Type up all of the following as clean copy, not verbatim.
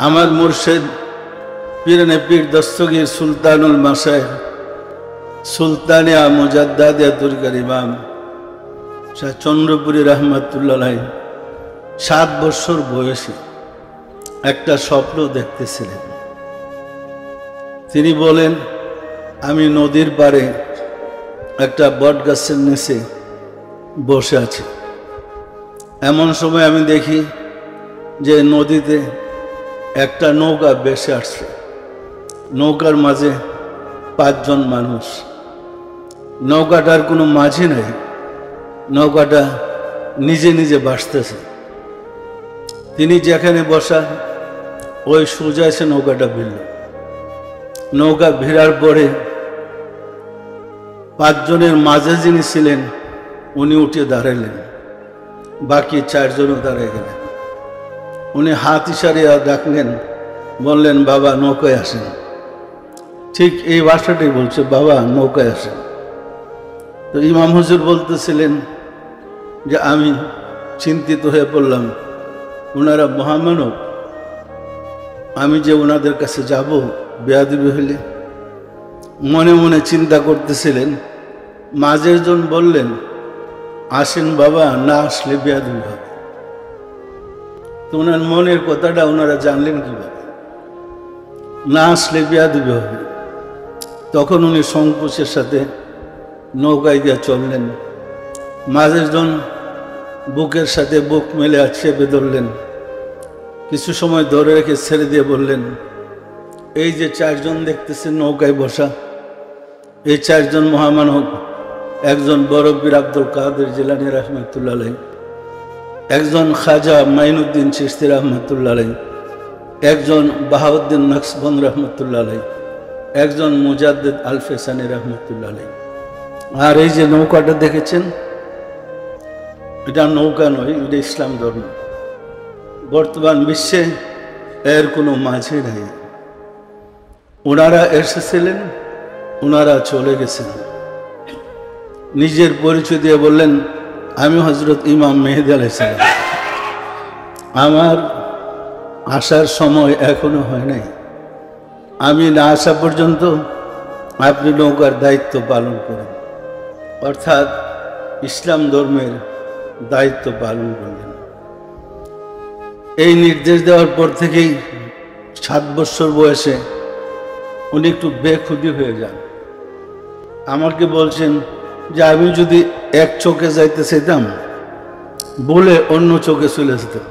আমার মুর্শিদ পীরনে পীর দস্তগীর সুলতানুল মাসায়েখ সুলতানিয়া মুজাদ্দাদিয়াতুল ইমাম শাহ চন্দ্রপুরী রহমাতুল্লাহ আলাইহি 7 বছর বয়সে একটা স্বপ্ন দেখতেছিলেন। তিনি বলেন, আমি নদীর পাড়ে একটা বট গাছের নিচে বসে আছি। এমন সময় আমি দেখি যে নদীতে একটা নৌকা ভেসে আসছে। নৌকার মাঝে 5 জন মানুষ। নৌকাটার কোনো মাঝি নেই, নৌকাটা নিজে নিজে ভাসতেছে। তিনি যেখানে বসা ওই সোজা এসে নৌকাটা ভিড়ল। নৌকা ভিড়ার পরে 5 জনের মাঝে যিনি ছিলেন উনি উঠে দাঁড়ালেন, বাকি 4 জনও দাঁড়িয়ে গেলেন। উনি হাত ইশারিয়া ডাকলেন, বললেন, বাবা নৌকায় আসেন। ঠিক এই ভাষাটাই বলছে, বাবা নৌকায় আসেন। তো ইমাম হুজুর বলতেছিলেন যে আমি চিন্তিত হয়ে পড়লাম, ওনারা মহামানব, আমি যে ওনাদের কাছে যাব বেয়াদবি হইলে। মনে মনে চিন্তা করতেছিলেন। মাঝের জন বললেন, আসেন বাবা, না আসলে বেয়াদবি হবে। তো ওনার মনের কথাটা ওনারা জানলেন কিভাবে? না আসলে বেয়াদবি হবে। তখন উনি সংকোচের সাথে নৌকায় গিয়ে চললেন। মাঝের জন বুকের সাথে বুক মেলে চেপে ধরলেন। কিছু সময় ধরে রেখে ছেড়ে দিয়ে বললেন, এই যে 4 জন দেখতেছেন নৌকায় বসা, এই 4 জন মহামানব। একজন বড় পীর আব্দুল কাদের জিলানী রহমাতুল্লাহ আলাইহি, একজন খাজা মাইনুদ্দিন চিশতি রহমাতুল্লাহ আলাইহি, একজন বাহাউদ্দিন নকশবন্দ রহমাতুল্লাহ আলাইহি, একজন মুজাদ্দিদ আল ফেসানি রহমাতুল্লাহ আলাইহি। আর এই যে নৌকাটা দেখেছেন, এটা নৌকা নয়, এটা ইসলাম ধর্ম। বর্তমান বিশ্বে এর কোনো মাঝে নাই। ওনারা এসেছিলেন, ওনারা চলে গেছেন। নিজের পরিচয় দিয়ে বললেন, আমি হযরত ইমাম মেহেদী আলাইহিস সালাম, আমার আসার সময় এখনো হয় নাই। আমি না আসা পর্যন্ত আপনি নৌকার দায়িত্ব পালন করেন। অর্থাৎ ইসলাম ধর্মের দায়িত্ব পালন করলেন। এই নির্দেশ দেওয়ার পর থেকেই 7 বছর বয়সে উনি একটু বেখুদি হয়ে যান। আমাকে বলছেন যে আমি যদি এক চোখে যাইতে চাইতাম, বলে অন্য চোখে চলে যেতাম।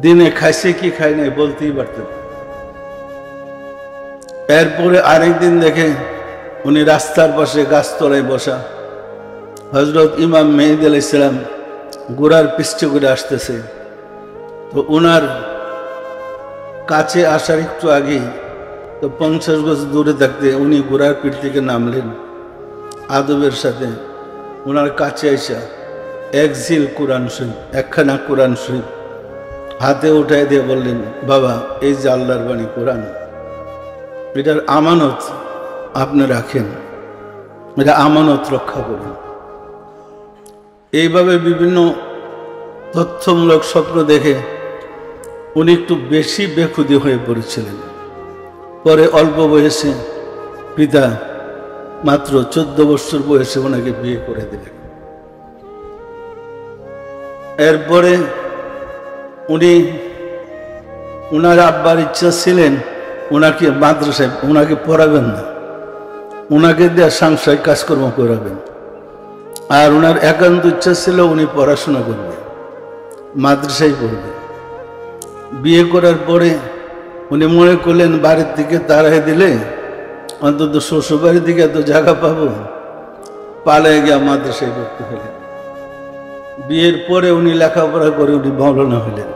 দিনে খাইছে কি খাই নাই বলতেই পারতেন। এরপরে আরেকদিন দেখে উনি রাস্তার পাশে গাছতলায় বসা। হযরত ইমাম মেহেদী আলাইহিস সালাম ঘোড়ার পিষ্টে করে আসতেছে। তো ওনার কাছে আসার একটু আগে, তো 50 গজ দূরে থাকতে উনি ঘোড়ার পিঠ থেকে নামলেন। আদবের সাথে ওনার কাছে আইসা এক ঝিল কোরআন শরীফ, একখানা কোরআন শরীফ হাতে উঠাই দিয়ে বললেন, বাবা এই যে আল্লাহর বাণী কোরআন, এটার আমানত আপনি রাখেন, এটা আমানত রক্ষা করুন। এইভাবে বিভিন্ন তথ্যমূলক স্বপ্ন দেখে উনি একটু বেশি বেখুদি হয়ে পড়েছিলেন। পরে অল্প বয়সে পিতা মাত্র 14 বছর বয়সে ওনাকে বিয়ে করে দিলেন। এরপরে উনি, ওনার আব্বার ইচ্ছা ছিলেন ওনাকে মাদ্রাসায়, ওনাকে পড়াবেন না, ওনাকে দিয়ে সাংসারিক কাজকর্ম করাবেন। আর ওনার একান্ত ইচ্ছা ছিল উনি পড়াশোনা করবেন, মাদ্রাসায় পড়বেন। বিয়ে করার পরে উনি মনে করলেন বাড়ির দিকে তাড়াই দিলে অন্তত শ্বশুর বাড়ির দিকে এত জায়গা পাবো, পালায় গিয়া মাদ্রাসায় ভর্তি হলেন। বিয়ের পরে উনি লেখাপড়া করে উনি মাওলানা হলেন।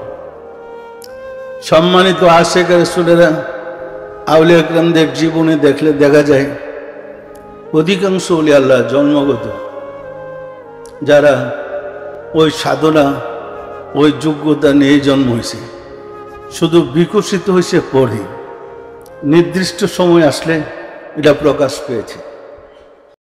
সম্মানিত আশেক রাসূলেরা, আউলিয়া কেরামদের জীবনে দেখলে দেখা যায় অধিকাংশ ওলিয়া আল্লাহ জন্মগত, যারা ওই সাধনা ওই যোগ্যতা নিয়ে জন্ম হয়েছে, শুধু বিকশিত হয়েছে পরে, নির্দিষ্ট সময় আসলে এটা প্রকাশ পেয়েছে।